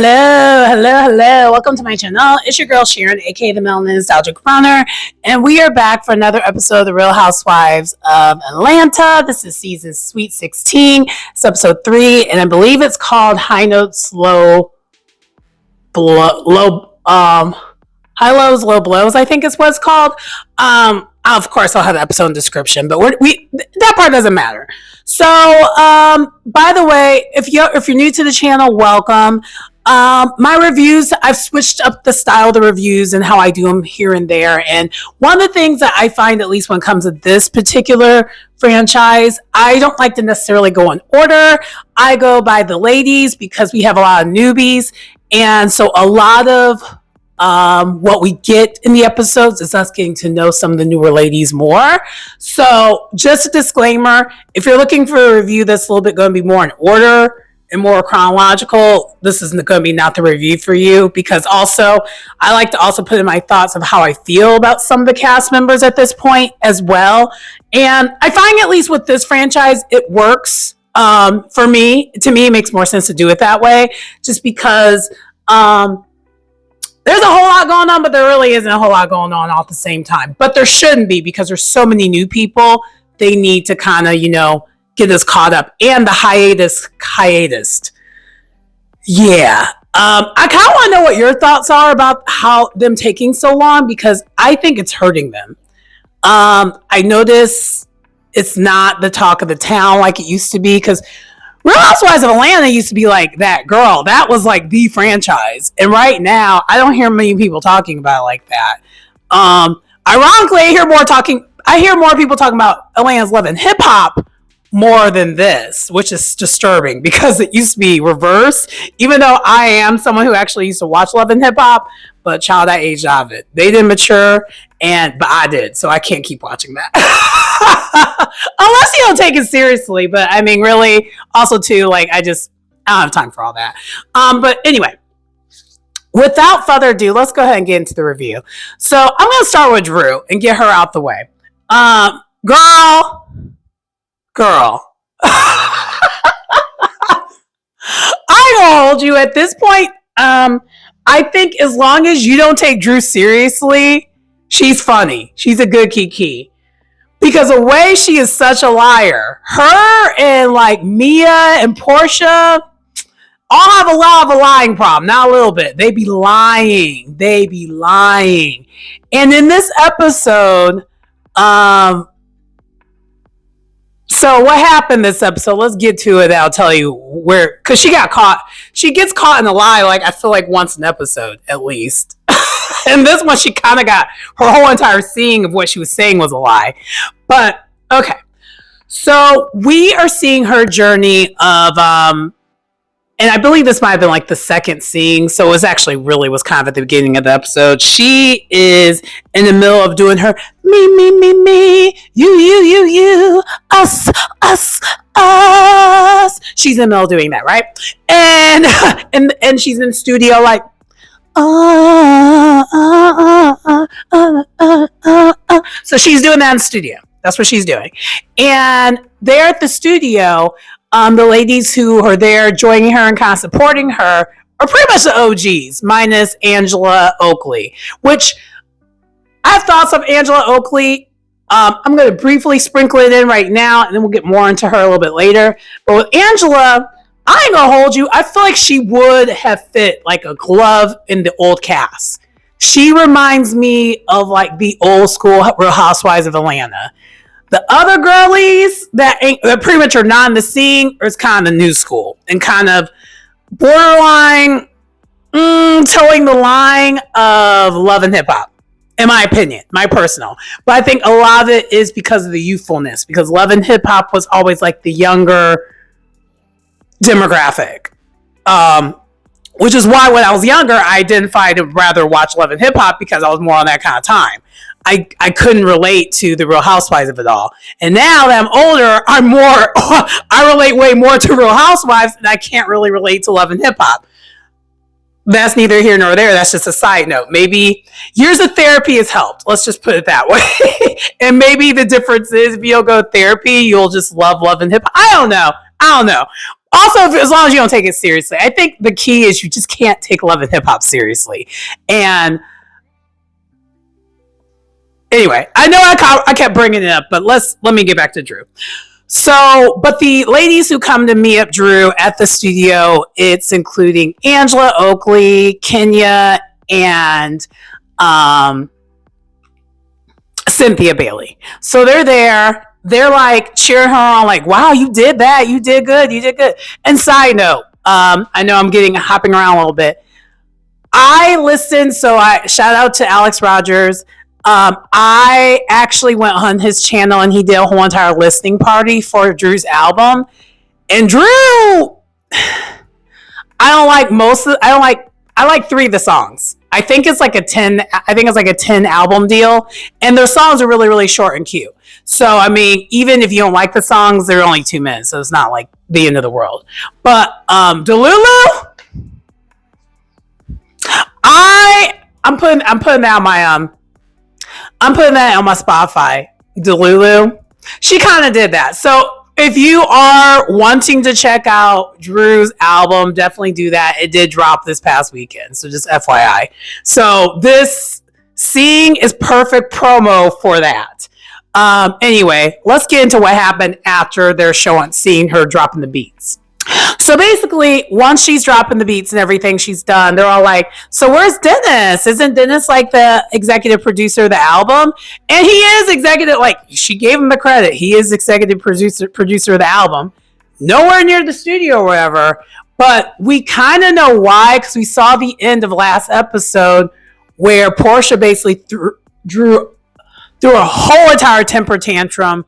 Hello. Welcome to my channel. It's your girl Sharon, aka the Melanin Nostalgic Runner, and we are back for another episode of the Real Housewives of Atlanta. This is season Sweet 16. It's episode 3, and I believe it's called High Notes, Low High Lows, Low Blows, I think is what it's called. Of course, I'll have the episode description, but that part doesn't matter. So, by the way, if you're new to the channel, welcome. My reviews, I've switched up the style of the reviews and how I do them here and there. And one of the things that I find, at least when it comes to this particular franchise, I don't like to necessarily go in order. I go by the ladies because we have a lot of newbies. And so a lot of what we get in the episodes is us getting to know some of the newer ladies more. So just a disclaimer, if you're looking for a review that's a little bit going to be more in order and more chronological, this is going to be not the review for you, because also I like to also put in my thoughts of how I feel about some of the cast members at this point as well. And I find, at least with this franchise, it works for me. To me, it makes more sense to do it that way, just because there's a whole lot going on, but there really isn't a whole lot going on all at the same time. But there shouldn't be, because there's so many new people. They need to kind of, get us caught up. And the hiatus. Yeah. I kind of want to know what your thoughts are about how them taking so long, because I think it's hurting them. I notice it's not the talk of the town like it used to be, because Real Housewives of Atlanta used to be like that, girl. That was like the franchise. And right now, I don't hear many people talking about it like that. Ironically, I hear more people talking about Atlanta's Love and Hip Hop more than this, which is disturbing, because it used to be reverse. Even though I am someone who actually used to watch Love and Hip Hop, but child, I aged out of it. They didn't mature, but I did, so I can't keep watching that. Unless you don't take it seriously. But I mean, really, also too, I don't have time for all that. But anyway, without further ado, let's go ahead and get into the review. So I'm going to start with Drew and get her out the way. Girl. I gonna hold you at this point. I think as long as you don't take Drew seriously, she's funny. She's a good Kiki. Because the way she is such a liar, her and Mia and Portia all have a lot of a lying problem. Not a little bit. They be lying. And in this episode, so what happened this episode? Let's get to it. I'll tell you where, because she got caught. She gets caught in a lie, I feel like once an episode at least. And this one, she kind of got her whole entire seeing of what she was saying was a lie. But okay, so we are seeing her journey of and I believe this might have been the second scene. So it was actually was kind of at the beginning of the episode. She is in the middle of doing her me, you, us. She's in the middle of doing that, right? And she's in the studio so she's doing that in the studio. That's what she's doing. And there at the studio, the ladies who are there joining her and kind of supporting her are pretty much the OGs, minus Angela Oakley, which I have thoughts of Angela Oakley. I'm going to briefly sprinkle it in right now, and then we'll get more into her a little bit later. But with Angela, I ain't going to hold you. I feel like she would have fit like a glove in the old cast. She reminds me of the old school Real Housewives of Atlanta. The other girlies that pretty much are not in the scene is kind of new school and kind of borderline towing the line of Love and Hip Hop, in my opinion, my personal. But I think a lot of it is because of the youthfulness, because Love and Hip Hop was always the younger demographic. Which is why when I was younger, I identified to rather watch Love and Hip Hop, because I was more on that kind of time. I couldn't relate to the Real Housewives of it all. And now that I'm older, I relate way more to Real Housewives, and I can't really relate to Love and Hip Hop. That's neither here nor there. That's just a side note. Maybe years of therapy has helped. Let's just put it that way. And maybe the difference is if you don't go to therapy, you'll just love and hip hop. I don't know. I don't know. Also, as long as you don't take it seriously, I think the key is you just can't take Love and Hip Hop seriously. And anyway, I know I kept bringing it up, but let me get back to Drew. So, but the ladies who come to meet up Drew at the studio, it's including Angela Oakley, Kenya, and Cynthia Bailey. So they're there. They're like cheering her on, like, wow, you did that. You did good. You did good. And side note, I know I'm hopping around a little bit. I listened, so I shout out to Alex Rogers. I actually went on his channel and he did a whole entire listening party for Drew's album. And Drew, I like 3 of the songs. I think it's like a 10 album deal. And their songs are really, really short and cute. So, I mean, even if you don't like the songs, they're only 2 minutes. So it's not like the end of the world. But, Delulu, I'm putting that on my Spotify. Delulu, she kind of did that. So if you are wanting to check out Drew's album, definitely do that. It did drop this past weekend, so just FYI. So this Seeing is perfect promo for that. Anyway, let's get into what happened after they're seeing her dropping the beats. So basically, once she's dropping the beats and everything she's done, they're all like, so where's Dennis? Isn't Dennis like the executive producer of the album? And he is executive, like she gave him the credit. He is executive producer of the album. Nowhere near the studio or whatever. But we kind of know why, because we saw the end of last episode where Portia basically threw a whole entire temper tantrum,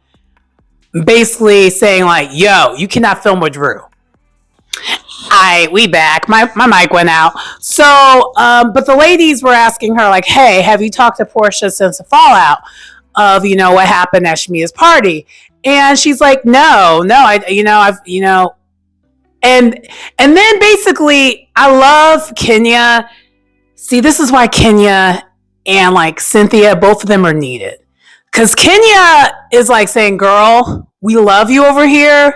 basically saying like, yo, you cannot film with Drew. We back. My mic went out. So, but the ladies were asking her like, hey, have you talked to Portia since the fallout of, what happened at Shamia's party? And she's like, no, and then basically I love Kenya. See, this is why Kenya and like Cynthia, both of them are needed. Cause Kenya is like saying, girl, we love you over here,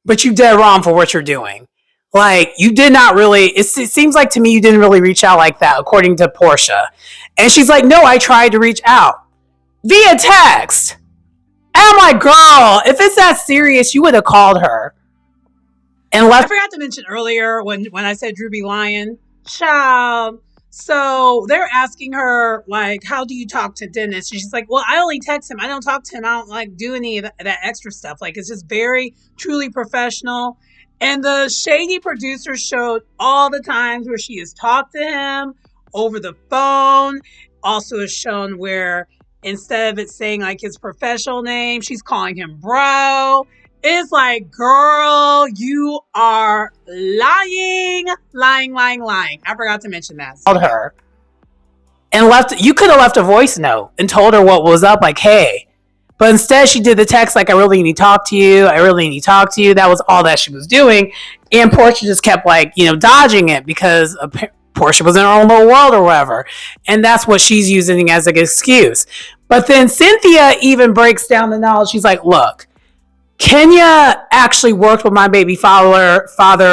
but you dead wrong for what you're doing. Like, you did not really, it seems like to me you didn't really reach out like that, according to Portia. And she's like, no, I tried to reach out via text. And I'm like, girl, if it's that serious, you would have called her. And I forgot to mention earlier when I said Drew be lying. Child. So they're asking her, like, how do you talk to Dennis? And she's like, well, I only text him. I don't talk to him. I don't, like, do any of that extra stuff. Like, it's just very, truly professional. And the shady producer showed all the times where she has talked to him over the phone. Also has shown where instead of it saying, like, his professional name, she's calling him bro. It's like, girl, you are lying. I forgot to mention that. Called her and you could have left a voice note and told her what was up, like, hey. But instead she did the text like, I really need to talk to you. That was all that she was doing. And Portia just kept like, dodging it because Portia was in her own little world or whatever. And that's what she's using as an excuse. But then Cynthia even breaks down the knowledge. She's like, look, Kenya actually worked with my baby father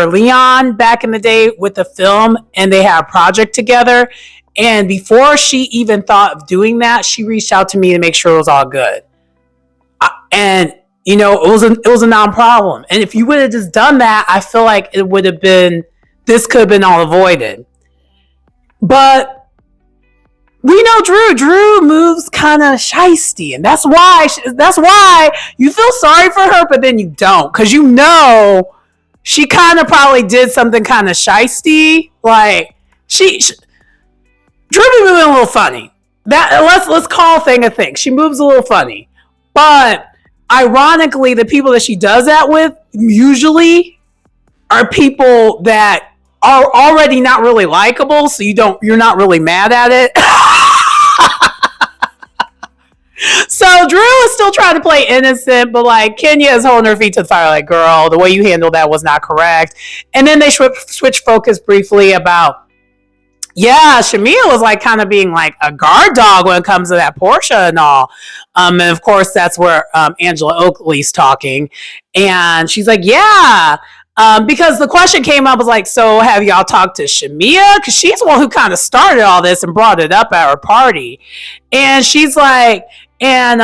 Leon back in the day with the film, and they had a project together. And before she even thought of doing that, she reached out to me to make sure it was all good. And it was a non-problem. And if you would have just done that, I feel like this could have been all avoided. But we know Drew moves kind of shisty, and that's why you feel sorry for her, but then you don't, because she kind of probably did something kind of shisty. Like Drew be moving a little funny. Let's call a thing a thing. She moves a little funny, but ironically, the people that she does that with usually are people that are already not really likable, so you're not really mad at it. So Drew is still trying to play innocent, but like Kenya is holding her feet to the fire, like, girl, the way you handled that was not correct. And then they switch focus briefly about, Yeah, Shamia was like kind of being like a guard dog when it comes to that Portia and all. And of course, that's where Angela Oakley's talking. And she's like, yeah. Because the question came up was like, so have y'all talked to Shamia? Because she's the one who kind of started all this and brought it up at her party. And she's like, and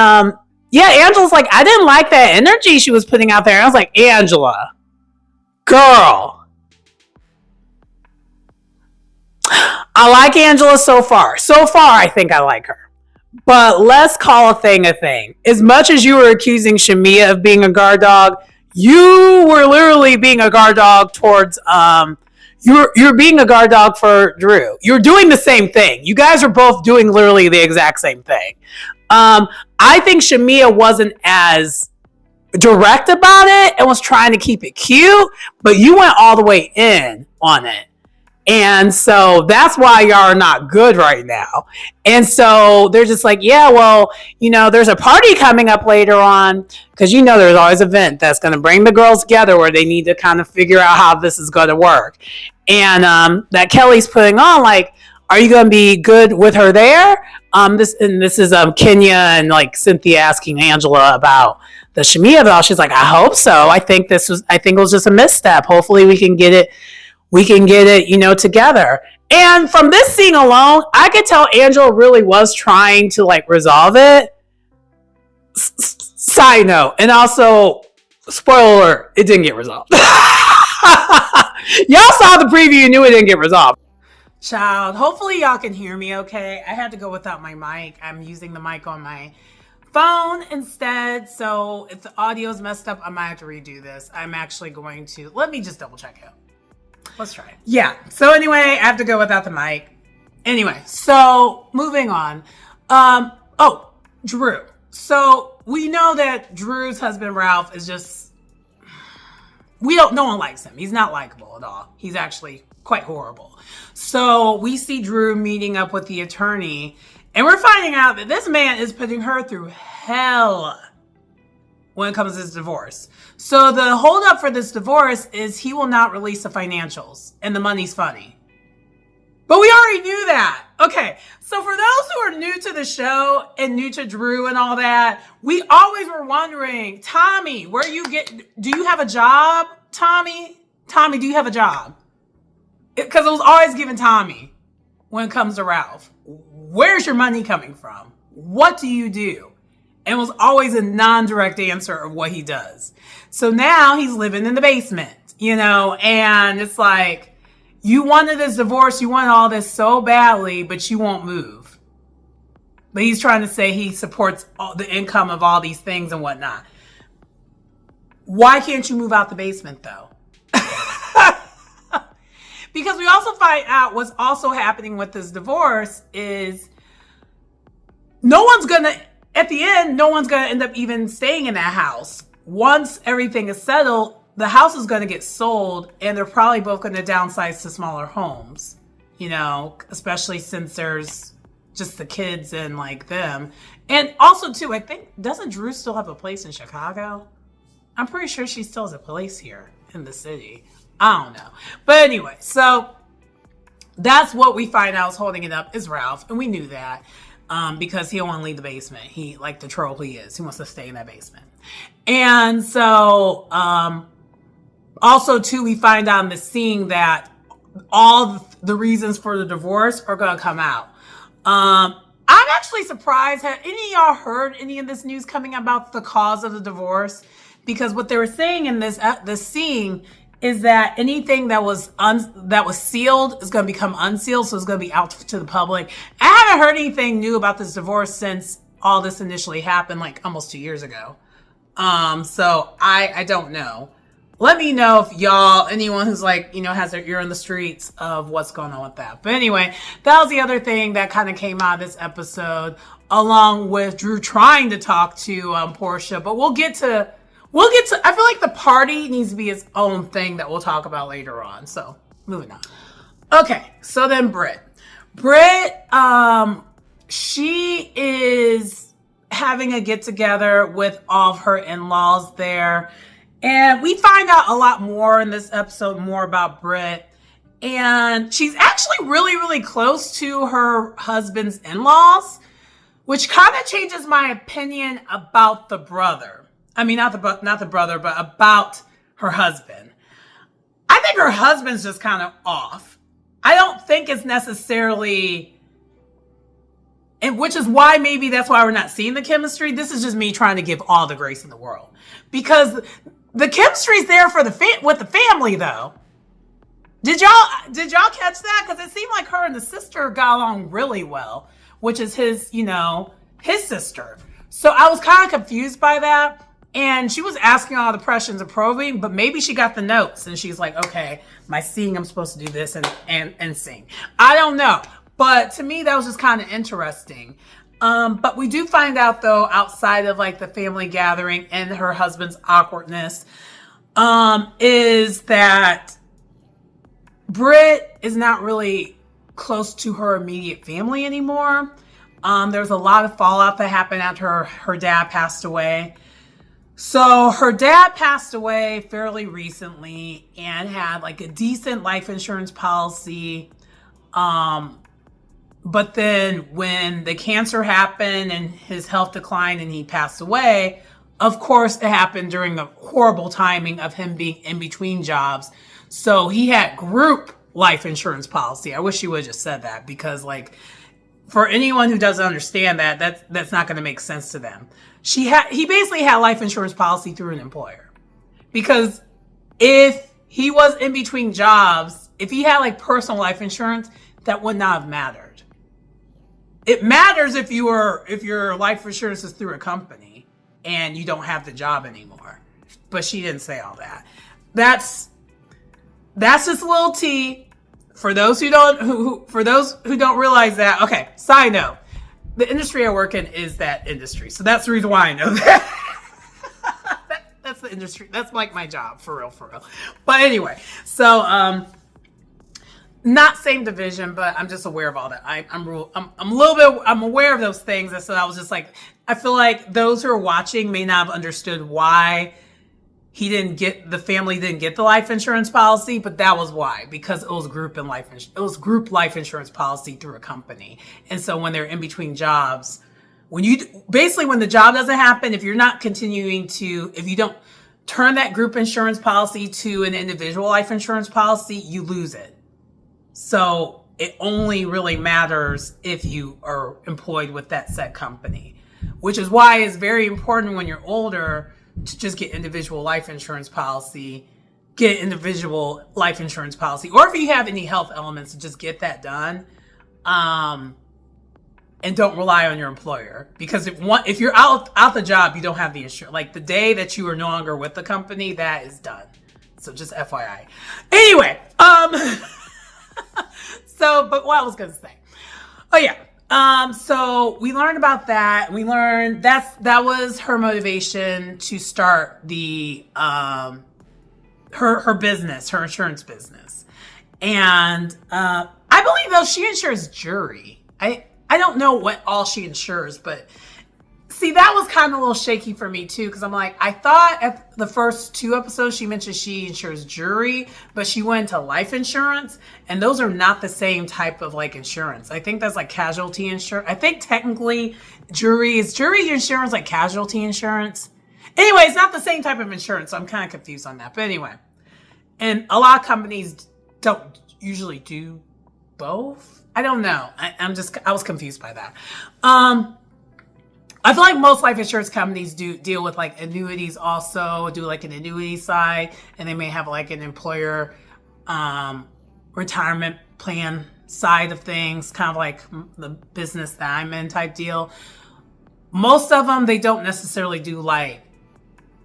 yeah, Angela's like, I didn't like that energy she was putting out there. And I was like, Angela, girl. I like Angela so far. So far, I think I like her. But let's call a thing a thing. As much as you were accusing Shamia of being a guard dog, you were literally being a guard dog towards you're being a guard dog for Drew. You're doing the same thing. You guys are both doing literally the exact same thing. I think Shamia wasn't as direct about it and was trying to keep it cute, but you went all the way in on it. And so that's why y'all are not good right now. And so they're just like, yeah, well, there's a party coming up later on, because there's always an event that's going to bring the girls together where they need to kind of figure out how this is going to work. And that Kelly's putting on, like, are you going to be good with her there? This is Kenya and like Cynthia asking Angela about the Shamia ball. She's like, I hope so. I think it was just a misstep. Hopefully we can get it together. And from this scene alone, I could tell Angela really was trying to like resolve it. Side note, and also, spoiler alert, it didn't get resolved. Y'all saw the preview and knew it didn't get resolved. Child, hopefully y'all can hear me okay. I had to go without my mic. I'm using the mic on my phone instead. So if the audio is messed up, I might have to redo this. I'm actually going to, let me just double check it. Let's try it. Yeah. So anyway, I have to go without the mic. Anyway, so moving on. Drew. So we know that Drew's husband, Ralph, is just, no one likes him. He's not likable at all. He's actually quite horrible. So we see Drew meeting up with the attorney, and we're finding out that this man is putting her through hell when it comes to this divorce. So the holdup for this divorce is he will not release the financials, and the money's funny. But we already knew that. Okay, so for those who are new to the show and new to Drew and all that, we always were wondering, Tommy, do you have a job, Tommy? Tommy, do you have a job? Because it was always given Tommy when it comes to Ralph. Where's your money coming from? What do you do? And was always a non-direct answer of what he does. So now he's living in the basement, and it's like, you wanted this divorce, you wanted all this so badly, but you won't move. But he's trying to say he supports all the income of all these things and whatnot. Why can't you move out the basement though? Because we also find out what's also happening with this divorce is at the end, no one's going to end up even staying in that house. Once everything is settled, the house is going to get sold, and they're probably both going to downsize to smaller homes, especially since there's just the kids and like them. And also too, I think, doesn't Drew still have a place in Chicago? I'm pretty sure she still has a place here in the city. I don't know. But anyway, so that's what we find out is holding it up is Ralph. And we knew that because he don't want to leave the basement. He, like the troll he is, he wants to stay in that basement. And so also too, we find out in the scene that all the reasons for the divorce are going to come out. I'm actually surprised. Have any of y'all heard any of this news coming about the cause of the divorce? Because what they were saying in this scene is that anything that was sealed is going to become unsealed, so it's going to be out to the public. I haven't heard anything new about this divorce since all this initially happened, like almost 2 years ago. So I don't know. Let me know if anyone who's like, has their ear in the streets of what's going on with that. But anyway, that was the other thing that kind of came out of this episode, along with Drew trying to talk to Portia. But we'll get to, I feel like the party needs to be its own thing that we'll talk about later on. So moving on. Okay. So then Britt, she is having a get together with all of her in-laws there. And we find out a lot more in this episode, more about Britt. And she's actually really, really close to her husband's in-laws, which kind of changes my opinion about the brother. I mean, not the brother, but about her husband. I think her husband's just kind of off. I don't think it's necessarily, and which is why maybe that's why we're not seeing the chemistry. This is just me trying to give all the grace in the world, because the chemistry's there for with the family though. Did y'all catch that? Because it seemed like her and the sister got along really well, which is his sister. So I was kind of confused by that. And she was asking all the questions and probing, but maybe she got the notes and she's like, okay, my sing, I'm supposed to do this and sing. I don't know. But to me, that was just kind of interesting. But we do find out though, outside of like the family gathering and her husband's awkwardness, is that Britt is not really close to her immediate family anymore. There's a lot of fallout that happened after her dad passed away. So her dad passed away fairly recently and had like a decent life insurance policy. But then when the cancer happened and his health declined and he passed away, of course it happened during the horrible timing of him being in between jobs. So he had group life insurance policy. I wish he would have just said that, because like, for anyone who doesn't understand that's not going to make sense to them. He basically had life insurance policy through an employer, because if he was in between jobs, if he had like personal life insurance, that would not have mattered. It matters if your life insurance is through a company and you don't have the job anymore. But she didn't say all that. That's just a little tea for those who don't realize that. Okay, side note. The industry I work in is that industry. So that's the reason why I know that. That's the industry. That's like my job, for real. But anyway, so not same division, but I'm just aware of all that. I'm aware of those things. And so I was just like, I feel like those who are watching may not have understood why the family didn't get the life insurance policy, but that was why, because it was group life insurance policy through a company. And so when they're in between jobs, when the job doesn't happen, if you don't turn that group insurance policy to an individual life insurance policy, you lose it. So it only really matters if you are employed with that said company, which is why it's very important when you're older to just get individual life insurance policy, or if you have any health elements, to just get that done. And don't rely on your employer, because if you're out the job, you don't have the insurance. Like the day that you are no longer with the company, that is done. So just FYI. Anyway, but what I was going to say. Oh yeah. So we learned about that. We learned that was her motivation to start the, her business, her insurance business. And, I believe though she insures jury. I don't know what all she insures, but see, that was kind of a little shaky for me too. Cause I'm like, I thought at the first 2 episodes, she mentioned she insures jury, but she went into life insurance, and those are not the same type of like insurance. I think that's like casualty insurance. I think technically jury insurance, like casualty insurance. Anyway, it's not the same type of insurance. So I'm kind of confused on that, but anyway, and a lot of companies don't usually do both. I don't know. I was confused by that. I feel like most life insurance companies do deal with like annuities, also do like an annuity side, and they may have like an employer retirement plan side of things, kind of like the business that I'm in type deal. Most of them, they don't necessarily do like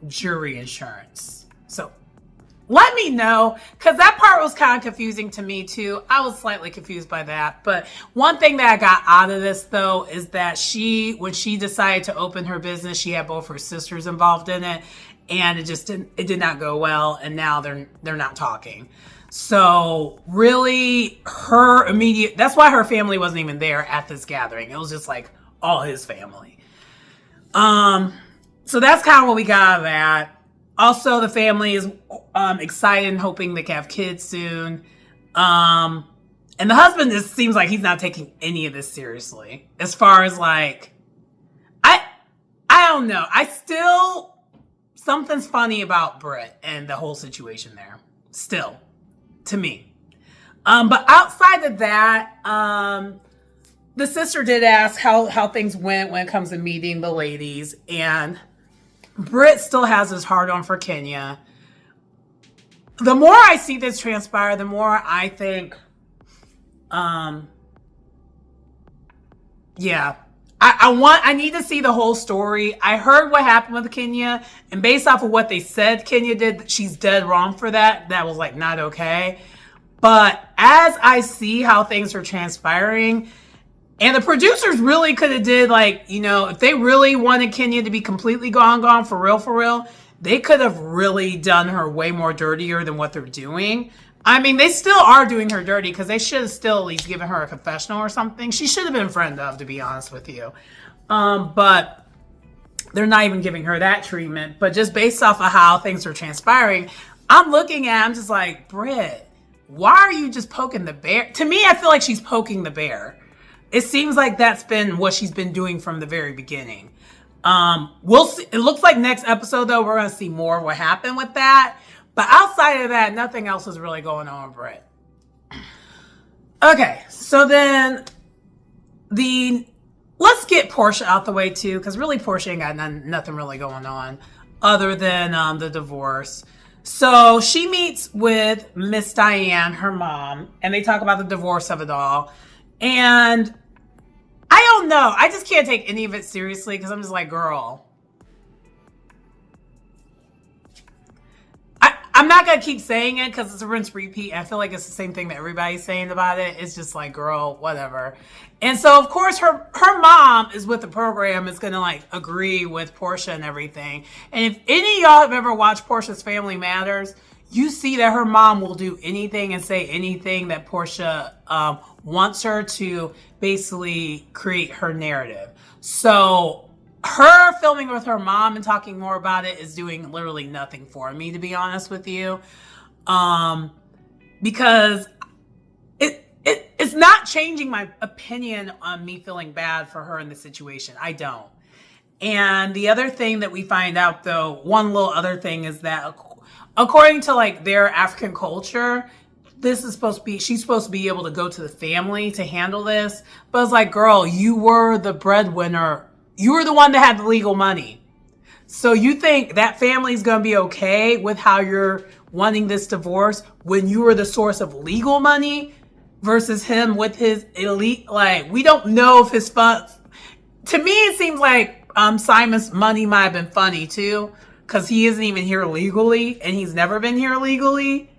jury insurance. So let me know, because that part was kind of confusing to me too. I was slightly confused by that. But one thing that I got out of this though is that when she decided to open her business, she had both her sisters involved in it, and it did not go well, and now they're not talking. So really that's why her family wasn't even there at this gathering. It was just like all his family. So that's kind of what we got out of that. Also, the family is excited and hoping they can have kids soon. And the husband just seems like he's not taking any of this seriously. As far as like, I don't know. Something's funny about Britt and the whole situation there. Still, to me. But outside of that, the sister did ask how things went when it comes to meeting the ladies. And Britt still has his heart on for Kenya. The more I see this transpire, the more I think, yeah. I need to see the whole story. I heard what happened with Kenya, and based off of what they said Kenya did, she's dead wrong for that. That was like not okay. But as I see how things are transpiring, and the producers really could have did like, if they really wanted Kenya to be completely gone for real, they could have really done her way more dirtier than what they're doing. I mean, they still are doing her dirty because they should have still at least given her a confessional or something. She should have been friend of, to be honest with you. But they're not even giving her that treatment. But just based off of how things are transpiring, I'm just like, Britt, why are you just poking the bear? To me, I feel like she's poking the bear. It seems like that's been what she's been doing from the very beginning. We'll see. It looks like next episode, though, we're going to see more of what happened with that. But outside of that, nothing else is really going on, Britt. Okay, so then let's get Portia out the way too, because really Portia ain't got nothing really going on other than the divorce. So she meets with Miss Diane, her mom, and they talk about the divorce of it all. And I don't know. I just can't take any of it seriously because I'm just like, girl. I'm not going to keep saying it because it's a rinse repeat. I feel like it's the same thing that everybody's saying about it. It's just like, girl, whatever. And so, of course, her mom is with the program, is going to like agree with Portia and everything. And if any of y'all have ever watched Portia's Family Matters, you see that her mom will do anything and say anything that Portia wants her to basically create her narrative. So her filming with her mom and talking more about it is doing literally nothing for me, to be honest with you. Because it's not changing my opinion on me feeling bad for her in the situation. I don't. And the other thing that we find out, though, one little other thing is that according to like their African culture, she's supposed to be able to go to the family to handle this. But it's like, girl, you were the breadwinner. You were the one that had the legal money. So you think that family's going to be okay with how you're wanting this divorce when you were the source of legal money versus him with his elite? Like, we don't know if his funds. To me, it seems like Simon's money might have been funny too, because he isn't even here legally and he's never been here legally.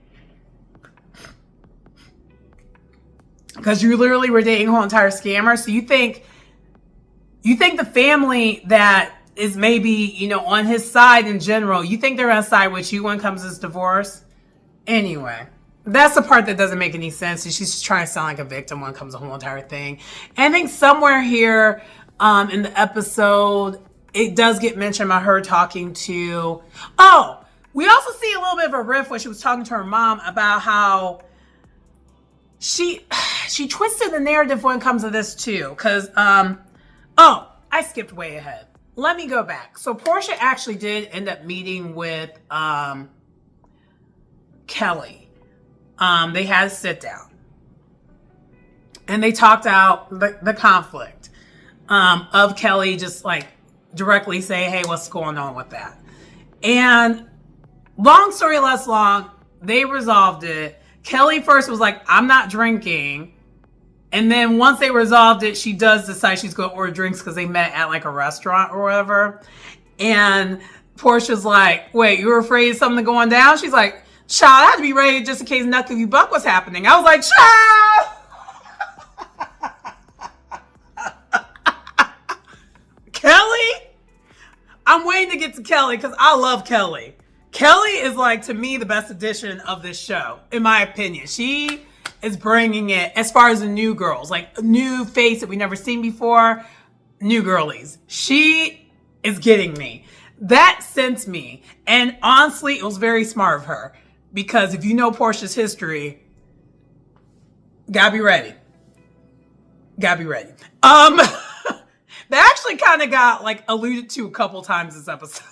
Because you literally were dating a whole entire scammer. So you think the family that is maybe, on his side in general, you think they're going to side with you when it comes to this divorce? Anyway, that's the part that doesn't make any sense. She's just trying to sound like a victim when it comes to the whole entire thing. And I think somewhere here in the episode, it does get mentioned about her talking to... Oh, we also see a little bit of a riff when she was talking to her mom about how she twisted the narrative when it comes to this too. Because... Oh, I skipped way ahead. Let me go back. So Portia actually did end up meeting with Kelly. They had a sit down. And they talked out the conflict of Kelly just like directly saying, hey, what's going on with that? And long story less long, they resolved it. Kelly first was like, I'm not drinking. And then once they resolved it, she does decide she's going to order drinks because they met at like a restaurant or whatever. And Portia's like, wait, you were afraid of something going down? She's like, child, I had to be ready just in case Knuckle You Buck was happening. I was like, child! Kelly? I'm waiting to get to Kelly because I love Kelly. Kelly is like, to me, the best addition of this show, in my opinion. She is bringing it as far as the new girls, like a new face that we've never seen before, new girlies. She is getting me. That sent me. And honestly, it was very smart of her because if you know Portia's history, Gotta be ready. Gotta be ready. They actually kind of got like alluded to a couple times this episode.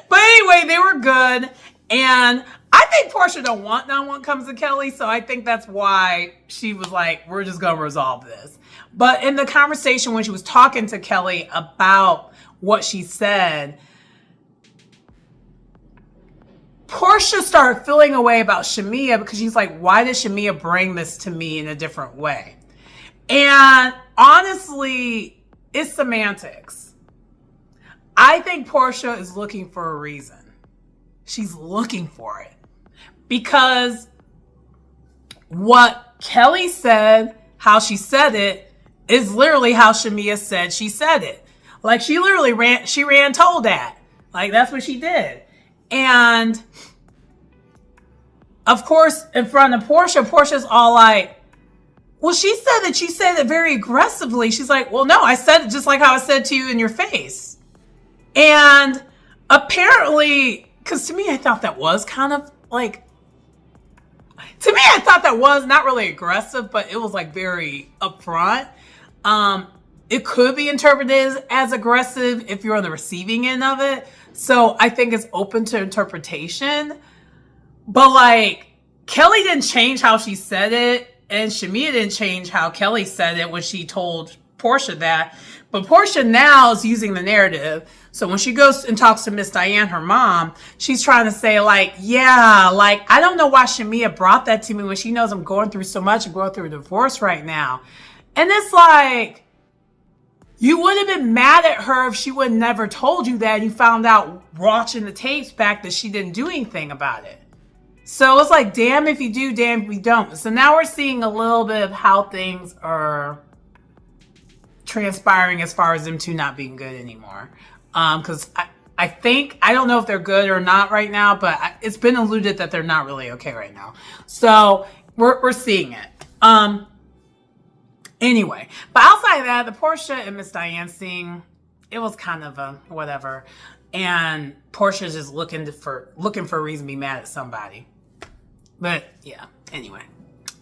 But anyway, they were good. And I think Portia don't want none when it comes to Kelly. So I think that's why she was like, we're just going to resolve this. But in the conversation when she was talking to Kelly about what she said, Portia started feeling a way about Shamia because she's like, why did Shamia bring this to me in a different way? And honestly, it's semantics. I think Portia is looking for a reason. She's looking for it. Because what Kelly said, how she said it, is literally how Shamia said she said it. Like, she literally ran told that. Like, that's what she did. And, of course, in front of Portia, Portia's all like, well, she said that you said it very aggressively. She's like, well, no, I said it just like how I said to you in your face. And apparently, because to me, I thought that was kind of like, to me, I thought that was not really aggressive, but it was like very upfront. It could be interpreted as aggressive if you're on the receiving end of it. So I think it's open to interpretation. But like, Kelly didn't change how she said it, and Shamia didn't change how Kelly said it when she told Portia that. But Portia now is using the narrative. So when she goes and talks to Miss Diane, her mom, she's trying to say like, yeah, like, I don't know why Shamia brought that to me when she knows I'm going through so much and going through a divorce right now. And it's like, you would have been mad at her if she would have never told you that and you found out watching the tapes back that she didn't do anything about it. So it's like, damn if you do, damn if you don't. So now we're seeing a little bit of how things are transpiring as far as them two not being good anymore. Because I think, I don't know if they're good or not right now, but it's been alluded that they're not really okay right now. So we're seeing it. Anyway, but outside of that, the Portia and Miss Diane scene, it was kind of a whatever. And Portia's just looking for a reason to be mad at somebody. But yeah, anyway.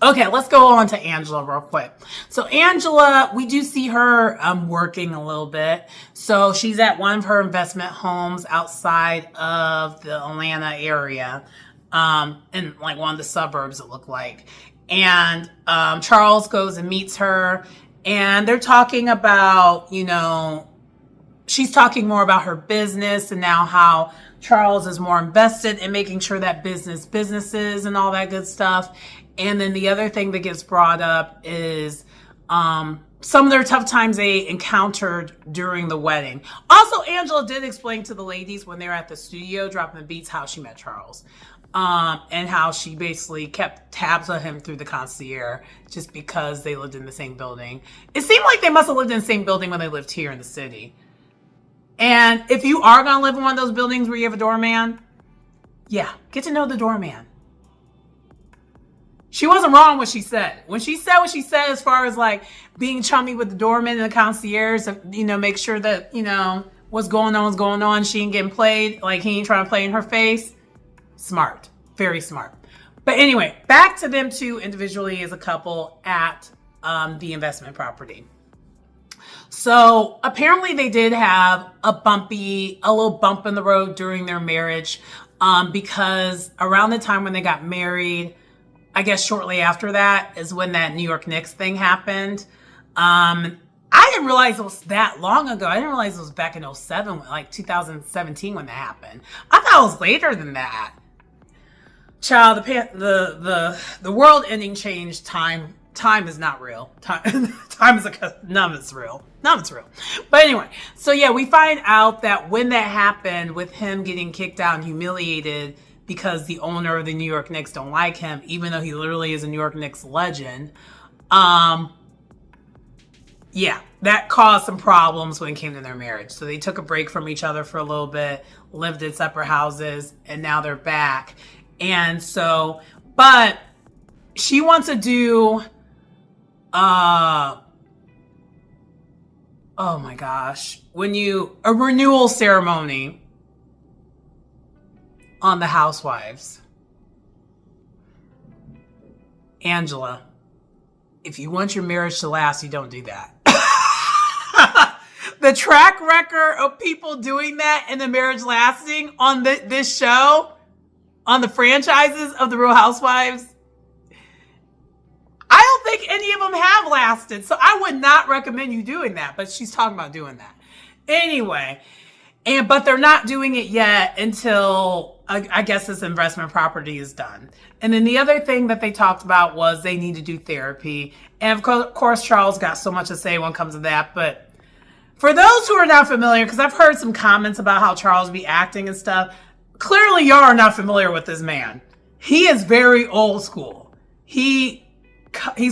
Okay, let's go on to Angela real quick. So Angela, we do see her working a little bit. So she's at one of her investment homes outside of the Atlanta area, in like one of the suburbs, it looked like. And Charles goes and meets her, and they're talking about, you know, she's talking more about her business and now how Charles is more invested in making sure that businesses and all that good stuff. And then the other thing that gets brought up is some of their tough times they encountered during the wedding. Also, Angela did explain to the ladies when they were at the studio dropping the beats how she met Charles. And how she basically kept tabs on him through the concierge just because they lived in the same building. It seemed like they must have lived in the same building when they lived here in the city. And if you are going to live in one of those buildings where you have a doorman, yeah, get to know the doorman. She wasn't wrong what she said. When she said what she said as far as like being chummy with the doorman and the concierge, you know, make sure that, you know, what's going on. She ain't getting played. Like he ain't trying to play in her face. Smart. Very smart. But anyway, back to them two individually as a couple at the investment property. So apparently they did have a little bump in the road during their marriage because around the time when they got married, I guess shortly after that is when that New York Knicks thing happened. I didn't realize it was that long ago. I didn't realize it was back in 2007, like 2017 when that happened. I thought it was later than that. Child, the world ending changed time. Time is not real. Time is none of it's real. None of it's real. But anyway, so yeah, we find out that when that happened with him getting kicked out and humiliated because the owner of the New York Knicks don't like him, even though he literally is a New York Knicks legend. Yeah, that caused some problems when it came to their marriage. So they took a break from each other for a little bit, lived in separate houses, and now they're back. And so, but she wants to do, oh my gosh, a renewal ceremony on the Housewives. Angela, if you want your marriage to last, you don't do that. The track record of people doing that and the marriage lasting on this show, on the franchises of the Real Housewives, I don't think any of them have lasted. So I would not recommend you doing that. But she's talking about doing that. Anyway, but they're not doing it yet until I guess this investment property is done. And then the other thing that they talked about was they need to do therapy. And of course, Charles got so much to say when it comes to that. But for those who are not familiar, because I've heard some comments about how Charles be acting and stuff, clearly y'all are not familiar with this man. He is very old school. He's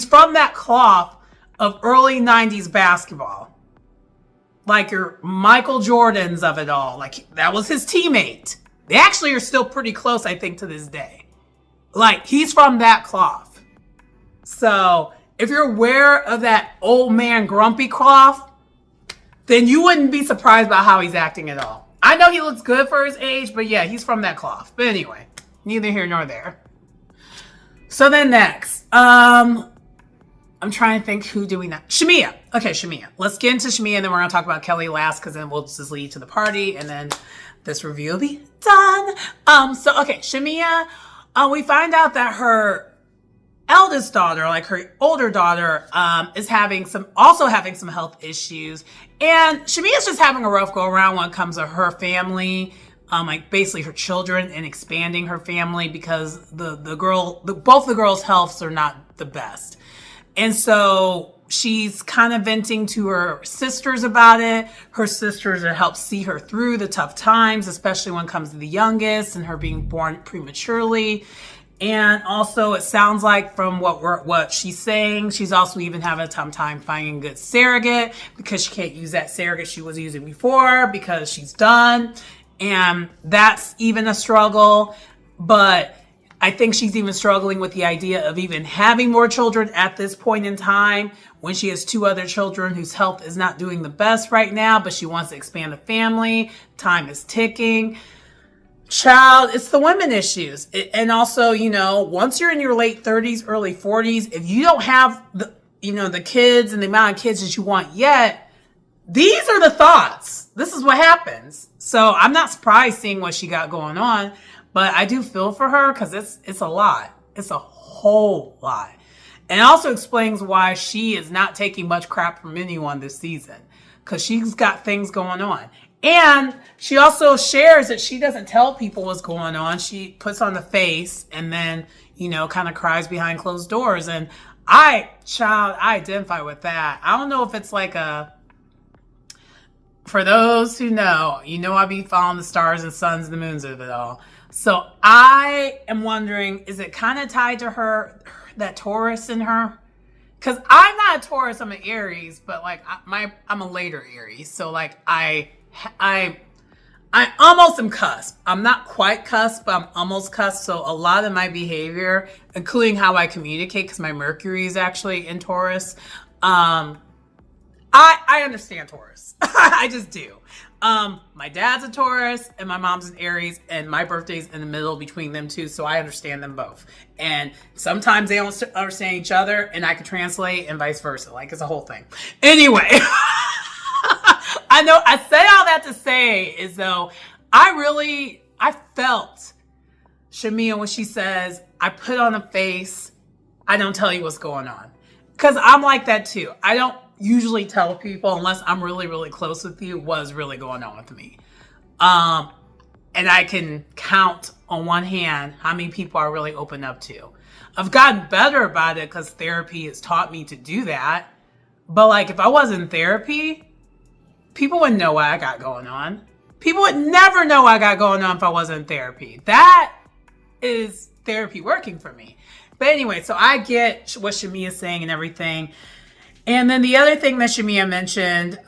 from that cloth of early 90s basketball. Like your Michael Jordans of it all. Like that was his teammate. They actually are still pretty close, I think, to this day. Like he's from that cloth. So if you're aware of that old man grumpy cloth, then you wouldn't be surprised by how he's acting at all. I know he looks good for his age, but yeah, he's from that cloth. But anyway, neither here nor there. So then next, I'm trying to think, who do we know? Shamia. Okay, Shamia. Let's get into Shamia, and then we're going to talk about Kelly last, because then we'll just lead to the party, and then this review will be done. Okay, Shamia, we find out that her eldest daughter, like her older daughter, is having some health issues. And Shamia's just having a rough go around when it comes to her family, like basically her children, and expanding her family, because both the girls' healths are not the best. And so she's kind of venting to her sisters about it. Her sisters are help see her through the tough times, especially when it comes to the youngest and her being born prematurely. And also, it sounds like from what she's saying, she's also even having a tough time finding a good surrogate, because she can't use that surrogate she was using before because she's done. And that's even a struggle. But I think she's even struggling with the idea of even having more children at this point in time, when she has 2 other children whose health is not doing the best right now, but she wants to expand the family. Time is ticking. Child, it's the women issues. And also, once you're in your late 30s, early 40s, if you don't have the kids and the amount of kids that you want yet, these are the thoughts. This is what happens. So I'm not surprised seeing what she got going on, but I do feel for her, because it's a lot. It's a whole lot. And it also explains why she is not taking much crap from anyone this season, because she's got things going on. And she also shares that she doesn't tell people what's going on. She puts on the face and then, kind of cries behind closed doors. And I identify with that. I don't know if it's like for those who know, I be following the stars and suns and the moons of it all. So I am wondering, is it kind of tied to her, that Taurus in her? Because I'm not a Taurus, I'm an Aries, but like I'm a later Aries. So like I almost am cusp. I'm not quite cusp, but I'm almost cusp. So a lot of my behavior, including how I communicate, because my Mercury is actually in Taurus, I understand Taurus. I just do. My dad's a Taurus and my mom's an Aries, and my birthday's in the middle between them two, so I understand them both. And sometimes they don't understand each other, and I can translate, and vice versa. Like, it's a whole thing. Anyway, I know I said all that to say is though, I felt Shamia when she says, I put on a face, I don't tell you what's going on. Because I'm like that too. I don't usually tell people unless I'm really, really close with you what's really going on with me. And I can count on one hand how many people I really open up to. I've gotten better about it because therapy has taught me to do that. But like, if I was in therapy, people wouldn't know what I got going on. People would never know what I got going on if I wasn't in therapy. That is therapy working for me. But anyway, so I get what Shamia's saying and everything. And then the other thing that Shamia mentioned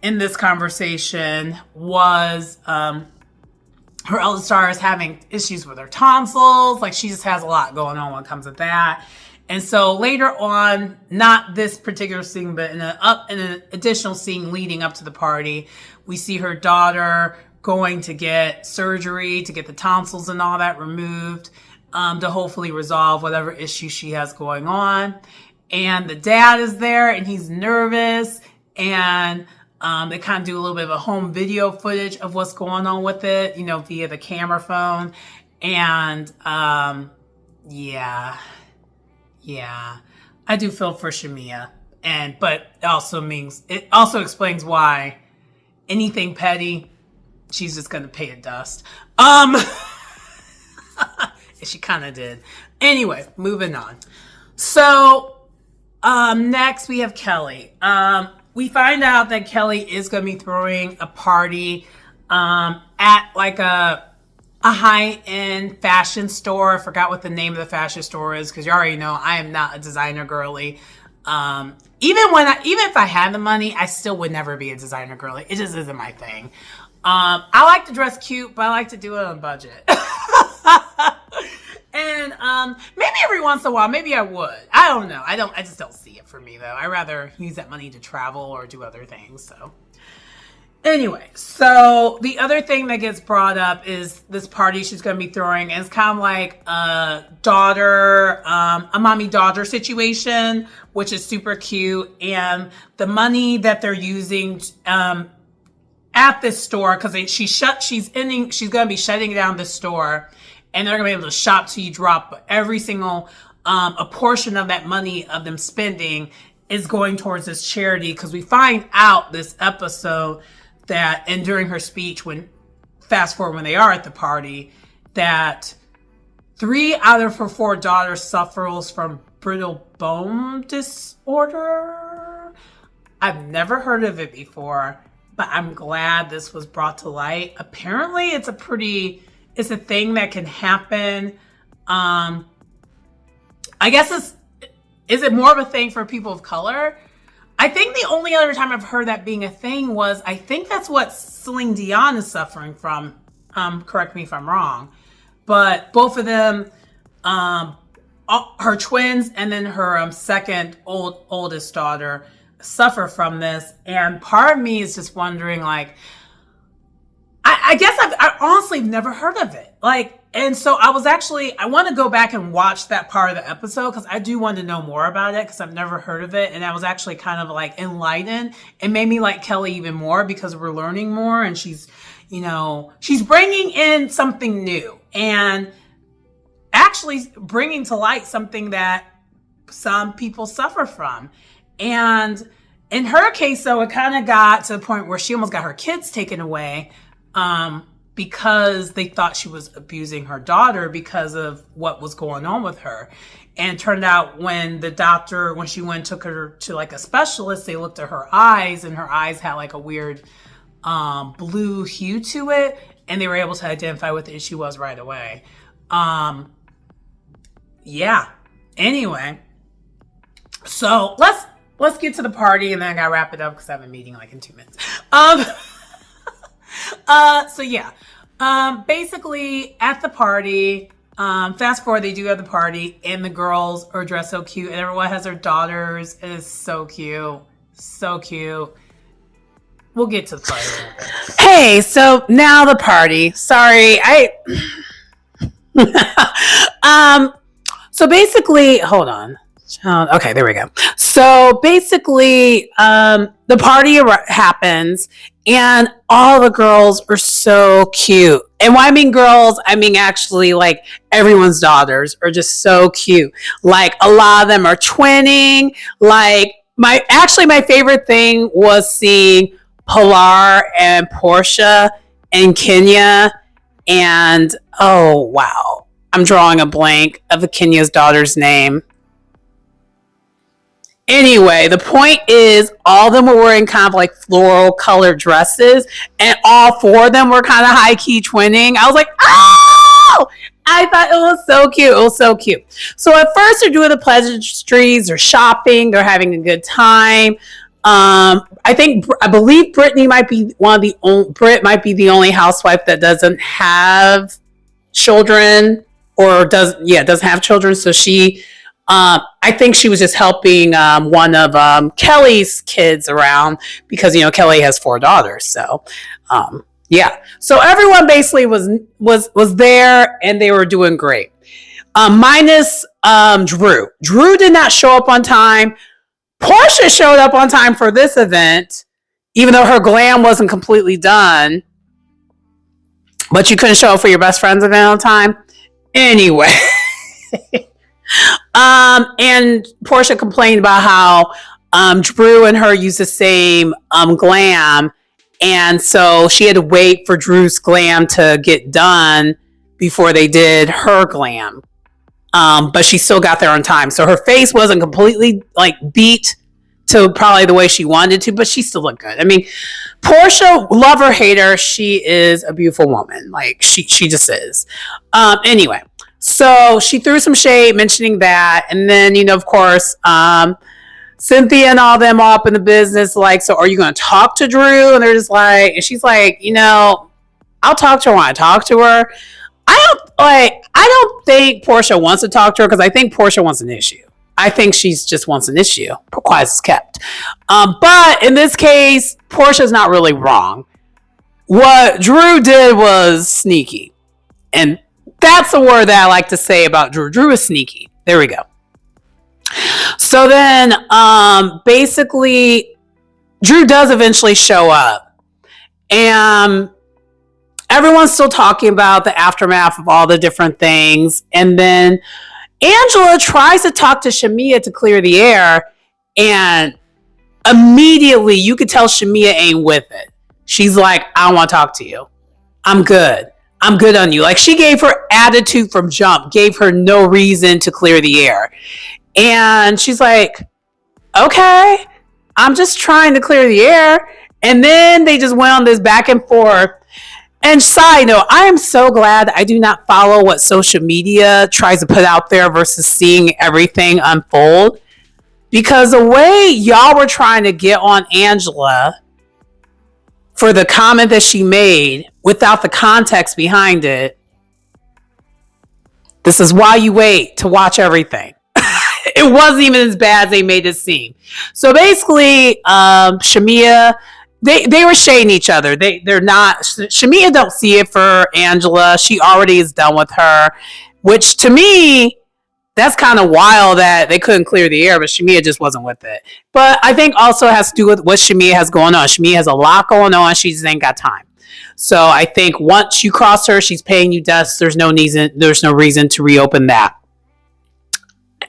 in this conversation was her eldest daughter is having issues with her tonsils. Like, she just has a lot going on when it comes to that. And so later on, not this particular scene, but in an additional scene leading up to the party, we see her daughter going to get surgery to get the tonsils and all that removed. to hopefully resolve whatever issue she has going on. And the dad is there and he's nervous, and they kind of do a little bit of a home video footage of what's going on with it, via the camera phone. And yeah, I do feel for Shamia, but it also explains why anything petty, she's just gonna pay it dust. She kind of did. Anyway, moving on. So next we have Kelly. We find out that Kelly is going to be throwing a party at like a high-end fashion store. I forgot what the name of the fashion store is, because you already know I am not a designer girly. Even if I had the money, I still would never be a designer girly. It just isn't my thing. I like to dress cute, but I like to do it on a budget. And maybe every once in a while, maybe I would. I don't know. I just don't see it for me, though. I rather use that money to travel or do other things. So anyway, so the other thing that gets brought up is this party she's going to be throwing. And it's kind of like a mommy-daughter situation, which is super cute. And the money that they're using at this store, because she's going to be shutting down the store. And they're going to be able to shop till you drop. Every single, a portion of that money of them spending is going towards this charity. Because we find out this episode and during her speech, fast forward when they are at the party, that 3 out of her 4 daughters suffers from brittle bone disorder. I've never heard of it before, but I'm glad this was brought to light. Apparently, it's a thing that can happen. I guess is it more of a thing for people of color? I think the only other time I've heard that being a thing was, I think that's what Celine Dion is suffering from. Correct me if I'm wrong. But both of them, her twins and then her second oldest daughter suffer from this. And part of me is just wondering, like, I guess I honestly never heard of it. And so I want to go back and watch that part of the episode, because I do want to know more about it, because I've never heard of it. And I was actually kind of like enlightened. It made me like Kelly even more, because we're learning more, and she's bringing in something new and actually bringing to light something that some people suffer from. And in her case, though, it kind of got to the point where she almost got her kids taken away, because they thought she was abusing her daughter because of what was going on with her. And it turned out when she went and took her to like a specialist, they looked at her eyes, and her eyes had like a weird blue hue to it, and they were able to identify what the issue was right away. Yeah. Anyway, so let's get to the party, and then I gotta wrap it up because I have a meeting like in 2 minutes. So yeah, basically at the party, fast forward, they do have the party, and the girls are dressed so cute, and everyone has their daughters. It is so cute. So cute. We'll get to the party. Hey, so now the party. Sorry, so basically, hold on. Okay, there we go. So basically, the party happens, and all the girls are so cute. And when I mean girls, I mean actually like everyone's daughters are just so cute. Like a lot of them are twinning. Like my favorite thing was seeing Pilar and Portia and Kenya. And oh wow, I'm drawing a blank of Kenya's daughter's name. Anyway, the point is, all of them were wearing kind of like floral colored dresses, and all 4 of them were kind of high key twinning. I was like, oh! I thought it was so cute. It was so cute. So at first, they're doing the pleasantries, they're shopping, they're having a good time. I believe Brittany might be Britt might be the only housewife that doesn't have children, or doesn't have children. So she. I think she was just helping one of Kelly's kids around, because Kelly has 4 daughters. So yeah, so everyone basically was there, and they were doing great. Minus Drew. Drew did not show up on time. Portia showed up on time for this event, even though her glam wasn't completely done. But you couldn't show up for your best friend's event on time. Anyway. And Portia complained about how Drew and her use the same glam. And so she had to wait for Drew's glam to get done before they did her glam. But she still got there on time. So her face wasn't completely like beat to probably the way she wanted to, but she still looked good. I mean, Portia, love her, hate her, she is a beautiful woman. Like she just is. Anyway, so she threw some shade mentioning that. And then, of course, Cynthia and all them up in the business, like, so are you going to talk to Drew? And they're just like, and she's like, I'll talk to her when I talk to her. I don't think Portia wants to talk to her because I think Portia wants an issue. I think she's just wants an issue. Quiet as kept. But in this case, Portia's not really wrong. What Drew did was sneaky. And that's the word that I like to say about Drew. Drew is sneaky. There we go. So then, basically, Drew does eventually show up. And everyone's still talking about the aftermath of all the different things. And then Angela tries to talk to Shamia to clear the air. And immediately you could tell Shamia ain't with it. She's like, I don't want to talk to you. I'm good. I'm good on you. Like she gave her attitude from jump, gave her no reason to clear the air. And she's like, okay, I'm just trying to clear the air. And then they just went on this back and forth. And side note, I am so glad I do not follow what social media tries to put out there versus seeing everything unfold. Because the way y'all were trying to get on Angela for the comment that she made without the context behind it, this is why you wait to watch everything. It wasn't even as bad as they made it seem. So basically, Shamia, they were shading each other. They're not. Shamia don't see it for Angela. She already is done with her, which to me, that's kind of wild that they couldn't clear the air, but Shamia just wasn't with it. But I think also has to do with what Shamia has going on. Shamia has a lot going on. She just ain't got time. So I think once you cross her, she's paying you dust. There's no reason to reopen that.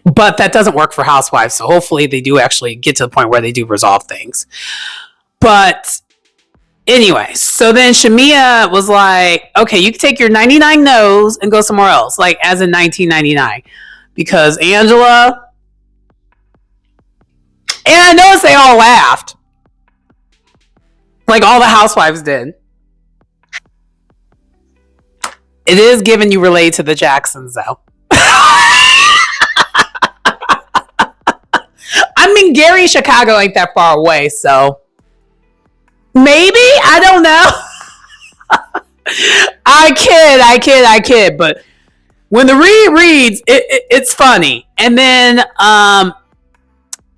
But that doesn't work for Housewives. So hopefully they do actually get to the point where they do resolve things. But anyway, so then Shamia was like, okay, you can take your 99 no's and go somewhere else, like as in 1999. Because Angela, and I noticed they all laughed. Like all the Housewives did. It is giving you relate to the Jacksons, though. I mean, Gary, Chicago ain't that far away, so maybe, I don't know. I kid, but when the read reads, it's funny. And then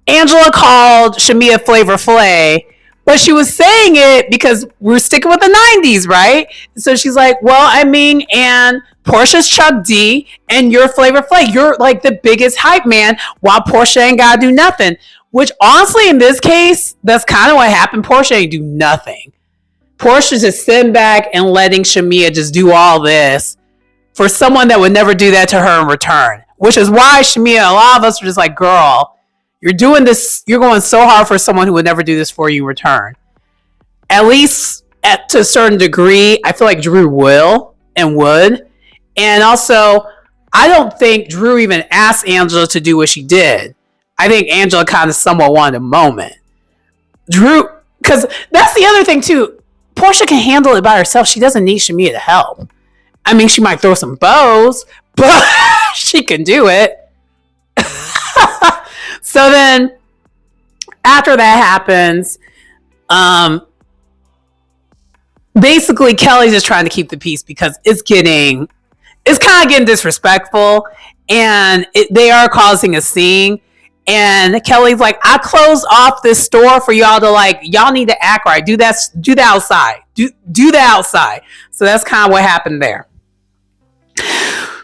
Angela called Shamia Flavor Flay, but she was saying it because we're sticking with the 90s, right? So she's like, well, I mean, and Portia's Chuck D, and you're Flavor Flay. You're like the biggest hype man, while Portia ain't got to do nothing. Which honestly, in this case, that's kind of what happened. Portia ain't do nothing. Portia's just sitting back and letting Shamia just do all this for someone that would never do that to her in return. Which is why Shamia, a lot of us are just like, girl, you're doing this, you're going so hard for someone who would never do this for you in return. At least to a certain degree, I feel like Drew will and would. And also, I don't think Drew even asked Angela to do what she did. I think Angela kind of somewhat wanted a moment. Drew, because that's the other thing too. Portia can handle it by herself. She doesn't need Shamia to help. I mean, she might throw some bows, but she can do it. So then, after that happens, basically Kelly's just trying to keep the peace because it's kind of getting disrespectful, and they are causing a scene. And Kelly's like, I closed off this store for y'all to like, y'all need to act right. Do that outside. Do that outside. So that's kind of what happened there.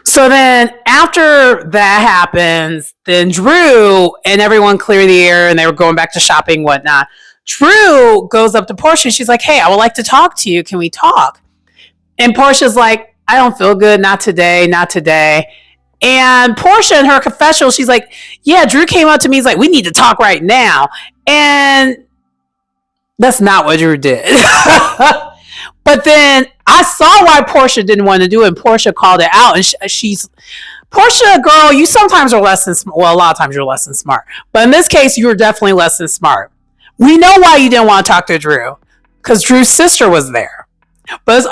So then after that happens, then Drew and everyone clear the air and they were going back to shopping, whatnot. Drew goes up to Portia. She's like, hey, I would like to talk to you. Can we talk? And Portia's like, I don't feel good. Not today. Not today. And Portia in her confessional, she's like, yeah, Drew came up to me. He's like, we need to talk right now. And that's not what Drew did. But then I saw why Portia didn't want to do it, and Portia called it out. And she's, Portia, girl, you sometimes are less than smart. Well, a lot of times you're less than smart. But in this case, you were definitely less than smart. We know why you didn't want to talk to Drew, because Drew's sister was there. But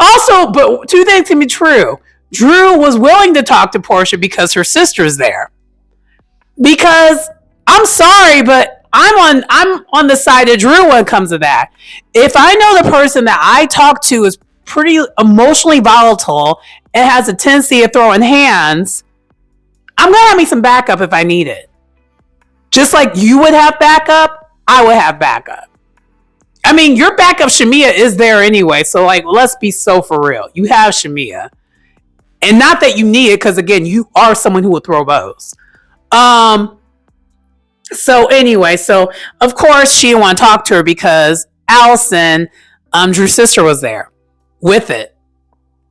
two things can be true. Drew was willing to talk to Portia because her sister's there. Because I'm sorry, but I'm on the side of Drew when it comes to that. If I know the person that I talk to is pretty emotionally volatile and has a tendency of throwing hands, I'm gonna have me some backup if I need it. Just like you would have backup, I would have backup. I mean, your backup Shamia is there anyway, so like, let's be so for real. You have Shamia, and not that you need it, because again, you are someone who will throw bows. So anyway, so of course she didn't want to talk to her because Allison, Drew's sister, was there with it.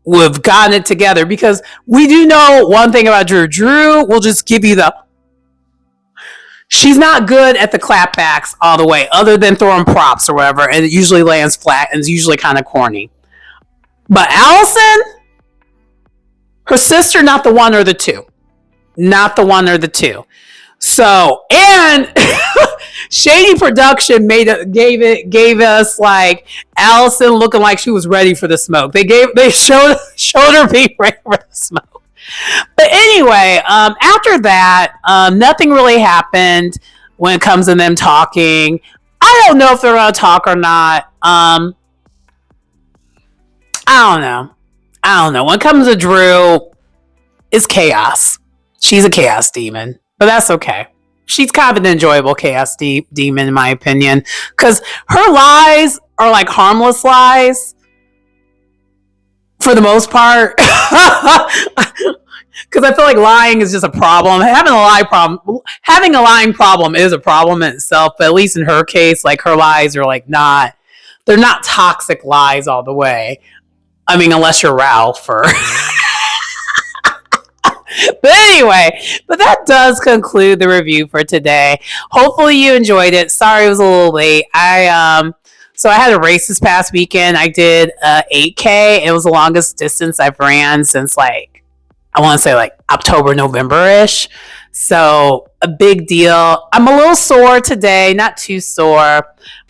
We've gotten it together because we do know one thing about Drew. Drew will just give you she's not good at the clapbacks all the way, other than throwing props or whatever, and it usually lands flat and is usually kind of corny. But Allison, her sister, not the one or the two. Not the one or the two. So, and Shady Production gave us like Allison looking like she was ready for the smoke. They showed her being ready for the smoke. But anyway, after that, nothing really happened when it comes to them talking. I don't know if they're going to talk or not. I don't know. When it comes to Drew, it's chaos. She's a chaos demon. But that's okay. She's kind of an enjoyable chaos demon, in my opinion. Because her lies are like harmless lies. For the most part. Because I feel like lying is just a problem. Having a lying problem is a problem in itself. But at least in her case, like her lies are like they're not toxic lies all the way. I mean, unless you're Ralph or... But anyway, that does conclude the review for today. Hopefully you enjoyed it. Sorry it was a little late. So I had a race this past weekend. I did 8K. It was the longest distance I've ran since like, I want to say like October, November-ish. So a big deal. I'm a little sore today, not too sore,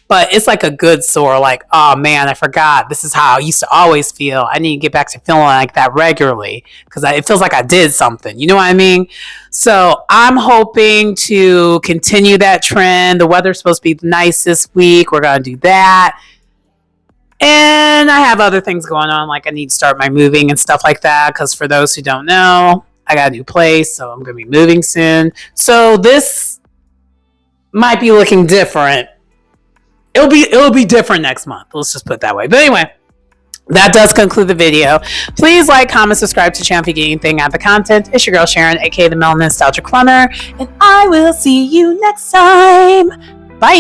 but it's like a good sore. Like, oh man, I forgot. This is how I used to always feel. I need to get back to feeling like that regularly because it feels like I did something. You know what I mean? So I'm hoping to continue that trend. The weather's supposed to be nice this week. We're going to do that. And I have other things going on. Like I need to start my moving and stuff like that. Because for those who don't know, I got a new place. So I'm going to be moving soon. So this might be looking different. It'll be different next month. Let's just put it that way. But anyway, that does conclude the video. Please like, comment, subscribe to the channel if you get anything out of the content. It's your girl Sharon, aka the Melanin Nostalgic Runner, and I will see you next time. Bye.